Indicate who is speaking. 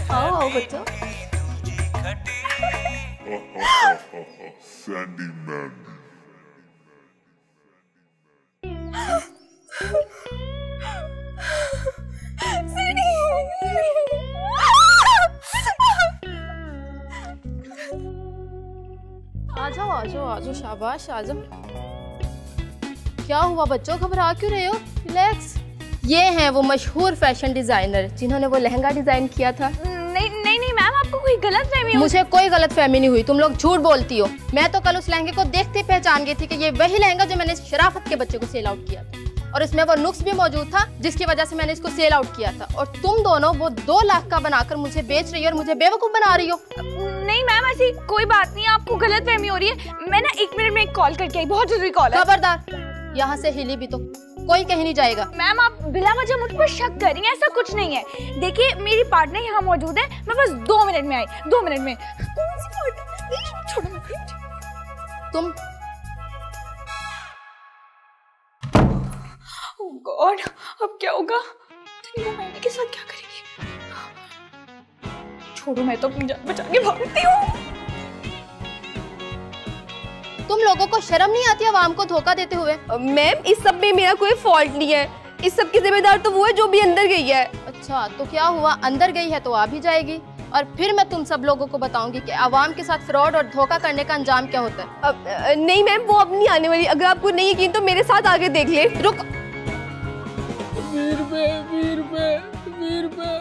Speaker 1: आओ बच्चों।
Speaker 2: Sandy man.
Speaker 1: आ जाओ शाबाश आ जाओ। क्या हुआ बच्चों, घबरा क्यों रहे हो? रिलैक्स। ये हैं वो मशहूर फैशन डिजाइनर जिन्होंने वो लहंगा डिजाइन किया था।
Speaker 3: नहीं मैम, आपको कोई गलतफहमी हुई।
Speaker 1: मुझे कोई गलतफहमी नहीं हुई, तुम लोग झूठ बोलती हो। मैं तो कल उस लहंगे को देखते पहचान गई थी कि ये वही लहंगा जो मैंने शराफत के बच्चे को सेल आउट किया था, और इसमें वो नुक्स भी मौजूद था जिसकी वजह से मैंने इसको सेल आउट किया था। और तुम दोनों वो 2 लाख का बनाकर मुझे बेच रही हो और मुझे बेवकूफ बना रही हो।
Speaker 3: नहीं मैम, ऐसी कोई बात नहीं, आपको गलतफहमी हो रही है। मैं ना 1 मिनट में एक कॉल करके आई, बहुत जरूरी कॉल है।
Speaker 1: खबरदार, यहाँ से हिली भी तो कोई कहीं नहीं जाएगा।
Speaker 3: मैम आप बिला वजह मुझ पर शक कर रही हैं, ऐसा कुछ नहीं है। देखिए मेरी पार्टनर यहाँ मौजूद है, मैं बस 2 मिनट में आई, 2 मिनट में।
Speaker 1: तुम
Speaker 3: ओह गॉड, अब क्या होगा? मैंने के साथ क्या करेंगे? छोड़ो, मैं तो अपनी जान बचा के भागती हूँ।
Speaker 1: तुम लोगों को शर्म नहीं आती आवाम को धोखा देते हुए?
Speaker 4: मैम इस सब में मेरा कोई फॉल्ट नहीं है, इस सब की जिम्मेदार तो वो है जो भी अंदर गई है।
Speaker 1: अच्छा तो क्या हुआ, अंदर गई है तो आ भी जाएगी, और फिर मैं तुम सब लोगों को बताऊंगी कि आवाम के साथ फ्रॉड और धोखा करने का अंजाम क्या होता है।
Speaker 4: नहीं मैम, वो अब नहीं आने वाली। अगर आपको नहीं यकीन तो मेरे साथ आगे देख ले।
Speaker 1: रुक।
Speaker 5: वीर पे